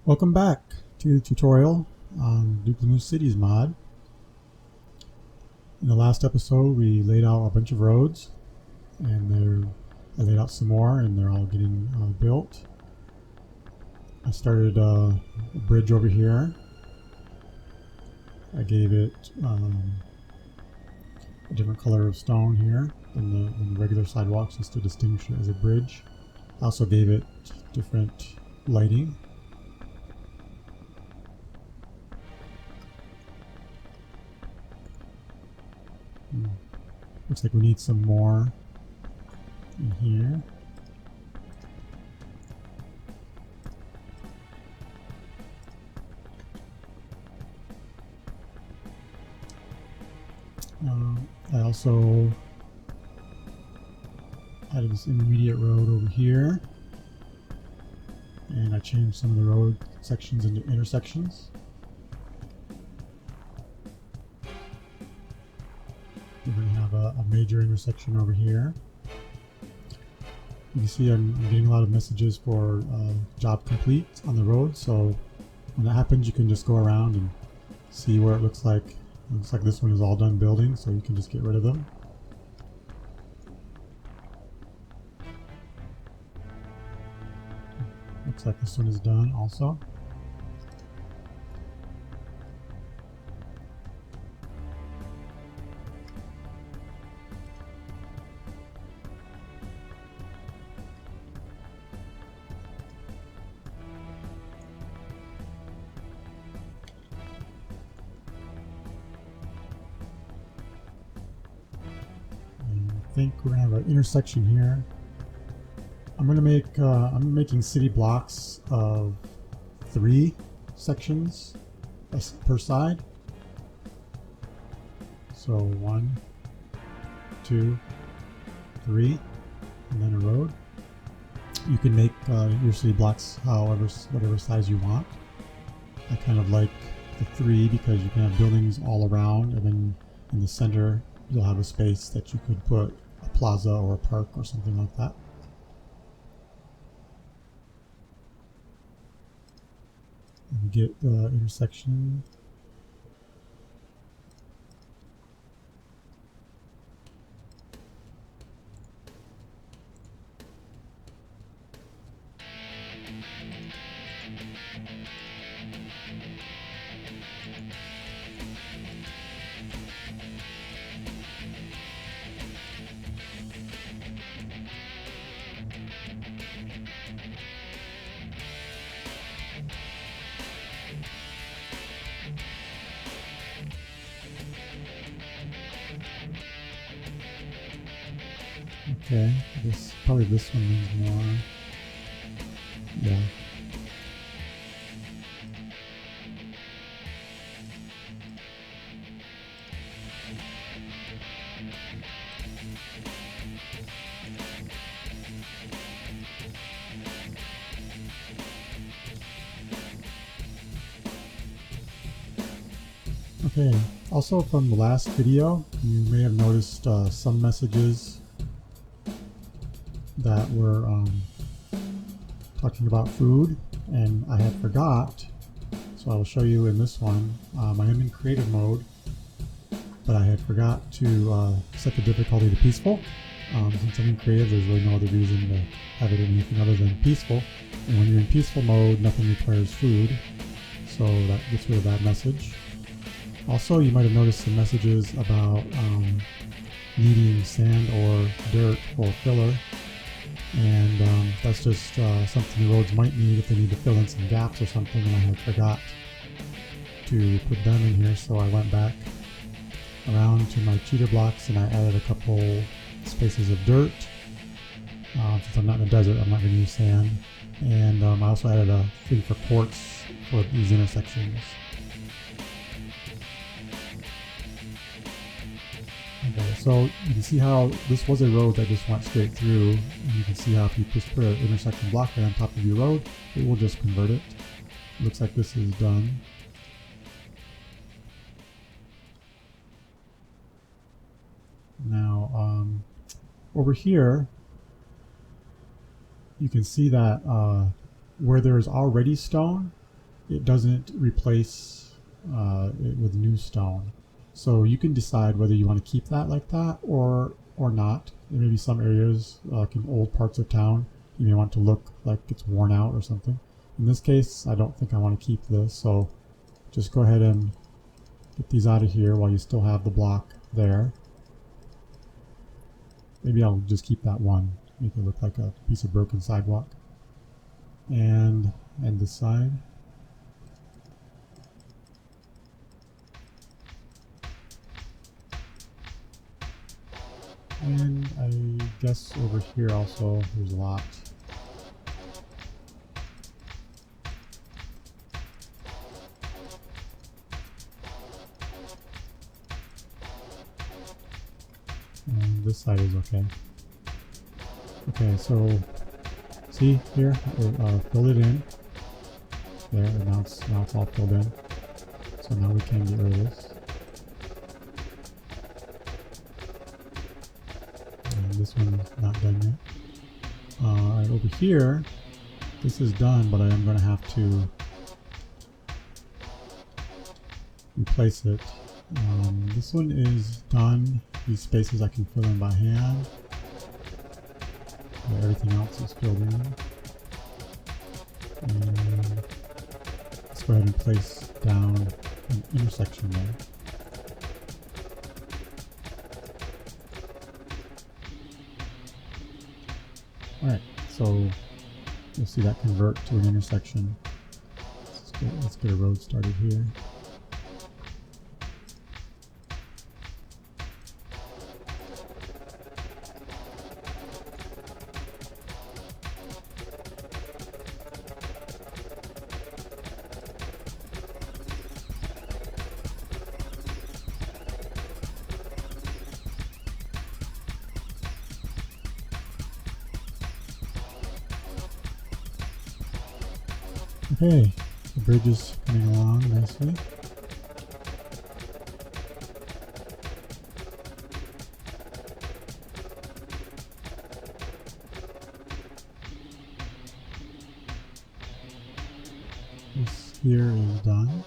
Welcome back to the tutorial on Dooglamoo Cities mod. In the last episode we laid out a bunch of roads, and I laid out some more and they're all getting built. I started a bridge over here. I gave it a different color of stone here than the regular sidewalks, just to distinguish it as a bridge. I also gave it different lighting. Looks like we need some more in here. I also added this intermediate road over here, and I changed some of the road sections into intersections. We're going to have a major intersection over here. You can see I'm getting a lot of messages for job complete on the road, so when that happens you can just go around and see where it looks like. It looks like this one is all done building, so you can just get rid of them. Looks like this one is done also. I think we're gonna have an intersection here. I'm making city blocks of 3 sections per side. So 1, 2, 3, and then a road. You can make your city blocks whatever size you want. I kind of like the 3 because you can have buildings all around, and then in the center you'll have a space that you could put a plaza or a park or something like that. And get the intersection. Okay, probably this one needs more. Yeah. Okay, also from the last video, you may have noticed some messages that were talking about food, and I had forgot, so I will show you in this one. I am in creative mode, but I had forgot to set the difficulty to peaceful. Since I'm in creative, there's really no other reason to have it in anything other than peaceful, and when you're in peaceful mode nothing requires food, so that gets rid of that message. Also, you might have noticed some messages about needing sand or dirt for filler, and that's just something the roads might need if they need to fill in some gaps or something, and I had forgot to put them in here, so I went back around to my cheater blocks and I added a couple spaces of dirt. Since I'm not in the desert, I'm not going to use sand, and I also added a thing for quartz for these intersections. Okay, so you can see how this was a road that just went straight through, and you can see how if you just put an intersection block right on top of your road, it will just convert it. Looks like this is done. Now, over here, you can see that where there is already stone, it doesn't replace it with new stone. So you can decide whether you want to keep that like that or not. There may be some areas, like in old parts of town, you may want to look like it's worn out or something. In this case, I don't think I want to keep this, so just go ahead and get these out of here while you still have the block there. Maybe I'll just keep that one, make it look like a piece of broken sidewalk. And this side. And I guess over here also there's a lot. And this side is okay. Okay, so see here, fill it in. There, and now it's all filled in. So now we can get rid of this. And this one's not done yet. Alright, over here, this is done, but I am going to have to replace it. This one is done. These spaces I can fill in by hand. Everything else is filled in. And let's go ahead and place down an intersection there. Alright, so you'll see that convert to an intersection. Let's get a road started here. Okay, the bridge is coming along nicely. This here is done.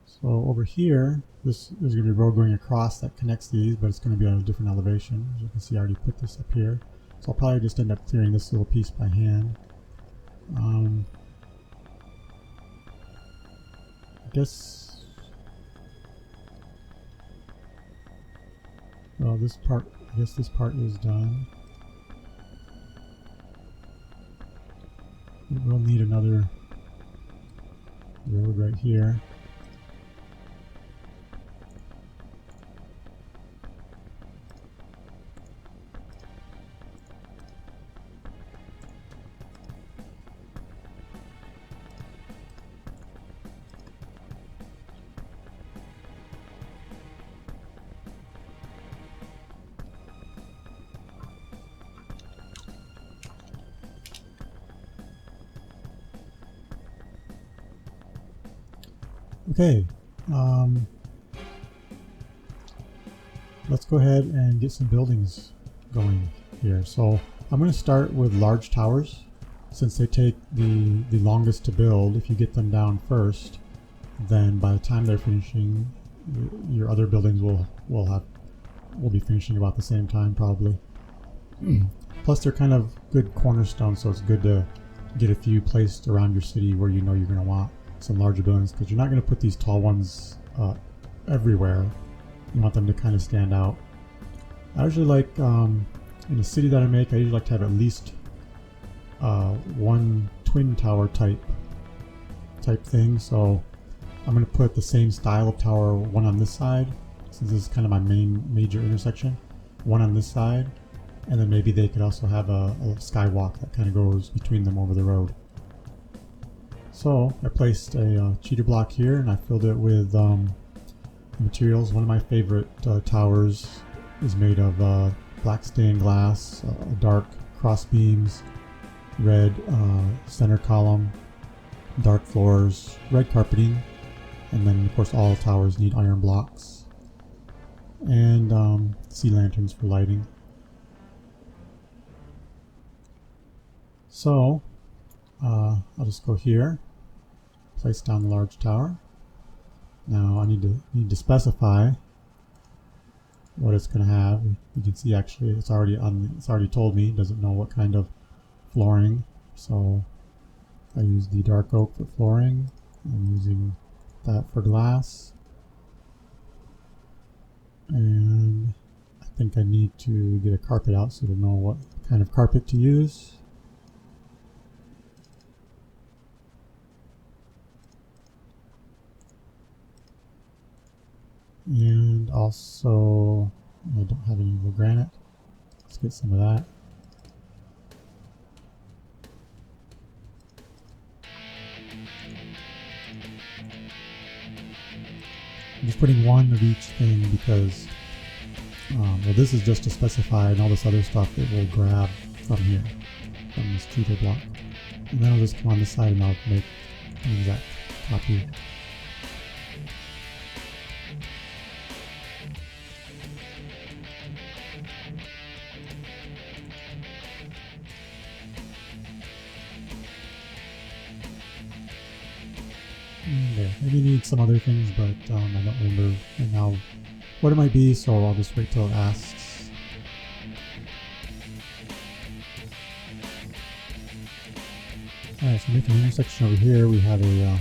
So over here, there's going to be a road going across that connects these, but it's going to be at a different elevation. As you can see, I already put this up here. So I'll probably just end up clearing this little piece by hand. I guess, well, this part is done. We'll need another road right here. Okay, let's go ahead and get some buildings going here. So I'm going to start with large towers, since they take the longest to build. If you get them down first, then by the time they're finishing, your other buildings will be finishing about the same time probably. Plus they're kind of good cornerstones, so it's good to get a few placed around your city where you know you're going to want some larger buildings, because you're not going to put these tall ones everywhere. You want them to kind of stand out. I usually like, in a city that I make, I usually like to have at least one twin tower type thing. So I'm going to put the same style of tower, one on this side, since this is kind of my major intersection, one on this side, and then maybe they could also have a skywalk that kind of goes between them over the road. So I placed a cheater block here, and I filled it with materials. One of my favorite towers is made of black stained glass, dark cross beams, red center column, dark floors, red carpeting, and then of course all towers need iron blocks, and sea lanterns for lighting. So I'll just go here, place down the large tower. Now I need to specify what it's going to have. You can see actually it's already told me. It doesn't know what kind of flooring, so I use the dark oak for flooring. I'm using that for glass, and I think I need to get a carpet out so to know what kind of carpet to use. And also, I don't have any of the granite. Let's get some of that. I'm just putting one of each thing because, well, this is just to specify, and all this other stuff it will grab from here, from this tutor block. And then I'll just come on this side and I'll make an exact copy. Okay, maybe need some other things, but I don't remember right now what it might be, so I'll just wait till it asks. Alright, so make an intersection over here. We have a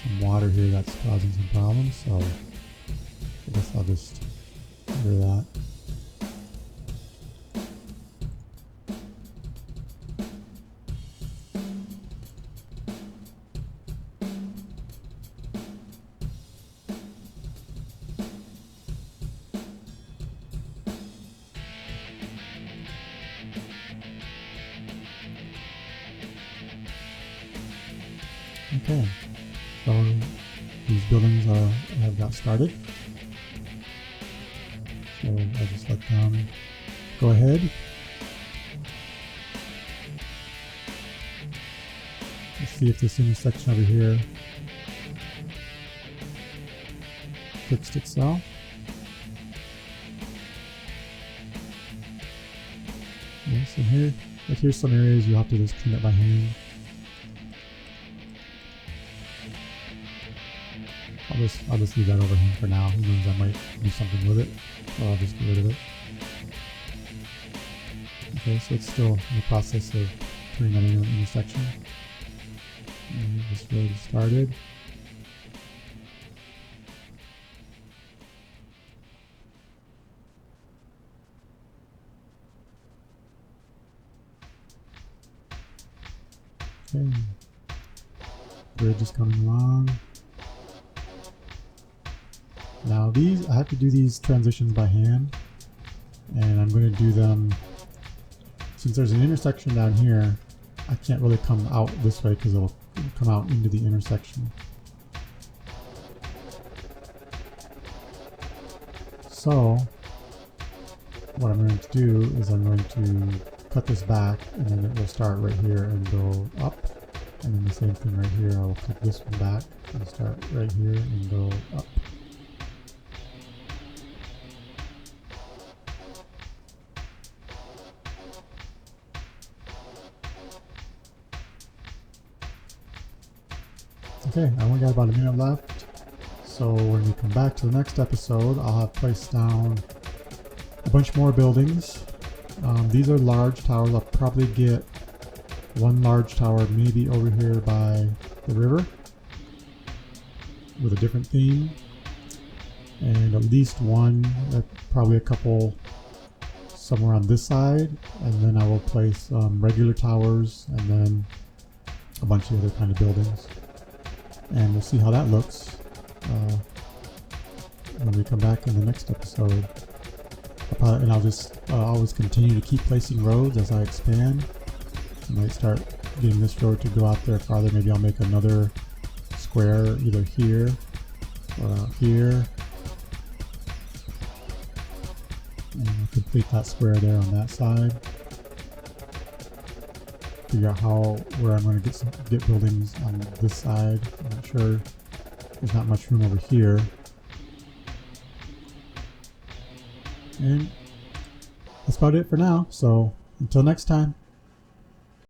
some water here that's causing some problems, so I guess I'll just get rid of that. Okay, so these buildings have got started. So I'll just let them go ahead. Let's see if this intersection over here fixed itself. Okay, so here's some areas you have to just clean up by hand. I'll just leave that over here for now. Who knows, I might do something with it. So I'll just get rid of it. Okay, so it's still in the process of putting that in an intersection. And this road is started. Okay. Bridge is coming along. Now these, I have to do these transitions by hand, and I'm going to do them, since there's an intersection down here, I can't really come out this way because it'll come out into the intersection. So what I'm going to do is I'm going to cut this back, and then it will start right here and go up, and then the same thing right here, I will cut this one back and start right here and go up. Okay, I only got about a minute left, so when we come back to the next episode, I'll have placed down a bunch more buildings. These are large towers. I'll probably get one large tower maybe over here by the river with a different theme, and at least one, probably a couple somewhere on this side, and then I will place regular towers and then a bunch of other kind of buildings. And we'll see how that looks when we come back in the next episode. And I'll just always continue to keep placing roads as I expand. I might start getting this road to go out there farther. Maybe I'll make another square either here or out here. And I'll complete that square there on that side. Figure out where I'm going to get buildings on this side. I'm not sure. There's not much room over here. And that's about it for now. So until next time.